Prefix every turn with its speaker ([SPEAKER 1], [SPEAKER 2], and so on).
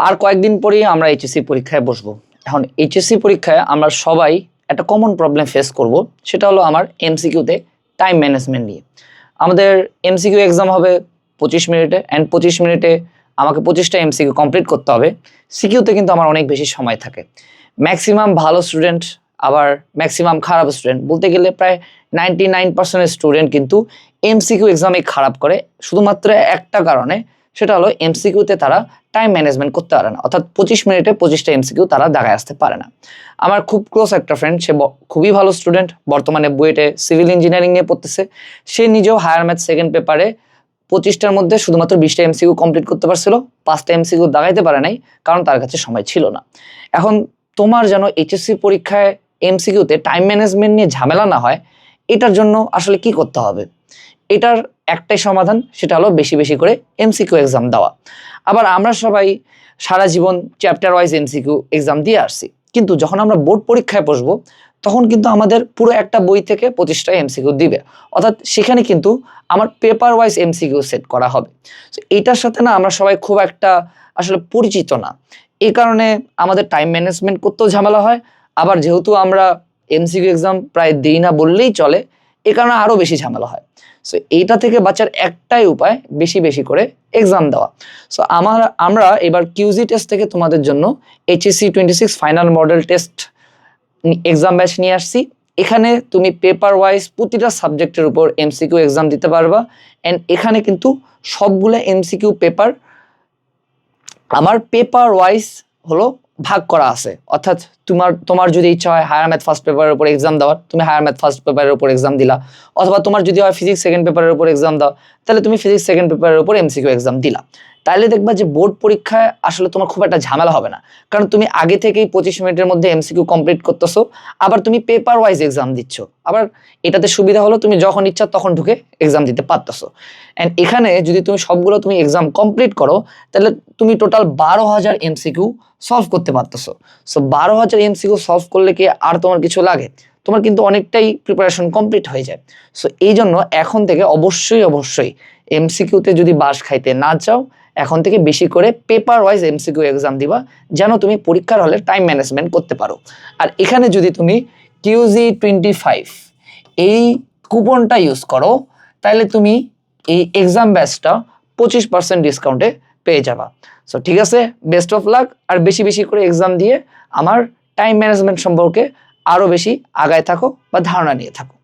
[SPEAKER 1] আর কয়েকদিন পরেই আমরা এইচএসসি পরীক্ষায় বসবো। এখন এইচএসসি পরীক্ষায় আমরা সবাই একটা কমন প্রবলেম ফেস করব, সেটা হলো আমার এমসিকিউতে টাইম ম্যানেজমেন্ট নিয়ে। আমাদের এমসিকিউ এক্সাম হবে 25 মিনিটে, অ্যান্ড 25 মিনিটে আমাকে 25টা এমসিকিউ কমপ্লিট করতে হবে। সিকিউতে কিন্তু আমার অনেক বেশি সময় থাকে। ম্যাক্সিমাম ভালো স্টুডেন্ট আবার ম্যাক্সিমাম খারাপ স্টুডেন্ট, বলতে গেলে প্রায় 99% স্টুডেন্ট কিন্তু এমসিকিউ এক্সামে খারাপ করে শুধুমাত্র একটা কারণে, সেটা হলো এমসিকিউতে তারা টাইম ম্যানেজমেন্ট করতে পারে না, অর্থাৎ 25 মিনিটে 25টা এমসিকিউ তারা দাগায় আসতে পারে না। আমার খুব ক্লোজ একটা ফ্রেন্ড, সে খুবই ভালো স্টুডেন্ট, বর্তমানে বুয়েটে সিভিল ইঞ্জিনিয়ারিং নিয়ে পড়তেছে। সে নিজেও হায়ার ম্যাথ সেকেন্ড পেপারে 25টার মধ্যে শুধুমাত্র 20টা এমসিকিউ কমপ্লিট করতে পারছিল, 5টা এমসিকিউ দাগাইতে পারে নাই, কারণ তার কাছে সময় ছিল না। এখন তোমার যেন এইচএসসি পরীক্ষায় এমসিকিউতে টাইম ম্যানেজমেন্ট নিয়ে ঝামেলা না হয়, এটার জন্য আসলে কি করতে হবে? এটার একটাই সমাধান, সেটা হলো বেশি বেশি করে এমসিকিউ এক্সাম দেওয়া। আবার আমরা সবাই সারা জীবন চ্যাপ্টার ওয়াইজ এমসিকিউ এক্সাম দিয়ে আসছি, কিন্তু যখন আমরা বোর্ড পরীক্ষায় বসবো তখন কিন্তু আমাদের পুরো একটা বই থেকে 25টা এমসিকিউ দিবে, অর্থাৎ সেখানে কিন্তু আমার পেপার ওয়াইজ এমসিকিউ সেট করা হবে। এইটার সাথে না আমরা সবাই খুব একটা আসলে পরিচিত না, এই কারণে আমাদের টাইম ম্যানেজমেন্ট করতেও ঝামেলা হয়। আবার যেহেতু আমরা এমসিকিউ এক্সাম প্রায় দিই না বললেই চলে, এ কারণে আরও বেশি ঝামেলা হয়। সো এইটা থেকে বাঁচার একটাই উপায়, বেশি বেশি করে এক্সাম দেওয়া। সো আমরা এবার কিউজি টেস্ট থেকে তোমাদের জন্য HSC 26 final model test exam batch নিয়ে আসছি। এখানে তুমি পেপার ওয়াইজ প্রতিটা সাবজেক্টের উপর এমসিকিউ এক্সাম দিতে পারবা, অ্যান্ড এখানে কিন্তু সবগুলো এমসিকিউ পেপার আমার পেপার ওয়াইজ হলো ভাগ করা আছে, অর্থাৎ তোমার যদি ইচ্ছা হয় হায়ার ম্যাথ ফার্স্ট পেপারের উপর এক্সাম দেওয়ার, তুমি হায়ার ম্যাথ ফার্স্ট পেপারের উপর এক্সাম দিলা, অথবা তোমার যদি হয় ফিজিক্স সেকেন্ড পেপারের উপর এক্সাম দাও, তাহলে তুমি ফিজিক্স সেকেন্ড পেপারের উপর এমসিকিউ এক্সাম দিলা। তাহলে দেখবা যে বোর্ড পরীক্ষায় আসলে তোমার খুব একটা ঝামেলা হবে না, কারণ তুমি আগে থেকেই 25 মিনিটের মধ্যে এমসিকিউ কমপ্লিট করতেছো, আবার তুমি পেপার ওয়াইজ এক্সাম দিচ্ছ। আবার এটাতে সুবিধা হলো তুমি যখন ইচ্ছা তখন ঢুকে এক্সাম দিতে পারতেছো। অ্যান্ড এখানে যদি তুমি সবগুলো তুমি এক্সাম কমপ্লিট করো, তাহলে তুমি টোটাল 12,000 এমসিকিউ সলভ করতে পারতেছো। সো 12,000 এমসিকিউ সলভ করলে কি আর তোমার কিছু লাগে? তোমার কিন্তু অনেকটাই প্রিপারেশন কমপ্লিট হয়ে যায়। সো এই জন্য এখন থেকে অবশ্যই এমসিকিউতে যদি বাস খাইতে না চাও, এখন থেকে বেশি করে পেপার ওয়াইজ এমসিকিউ এক্সাম দিবা, যেন তুমি পরীক্ষার হলে টাইম ম্যানেজমেন্ট করতে পারো। আর এখানে যদি তুমি কিউজি 25 এই কুপনটা ইউজ করো, তাহলে তুমি এই এক্সাম ব্যাচটা 25% ডিসকাউন্টে পেয়ে যাবা। সো ঠিক আছে, বেস্ট অফ লাক। আর বেশি বেশি করে এক্সাম দিয়ে আমার টাইম ম্যানেজমেন্ট সম্পর্কে আরও বেশি আগায় থাকো বা ধারণা নিয়ে থাকো।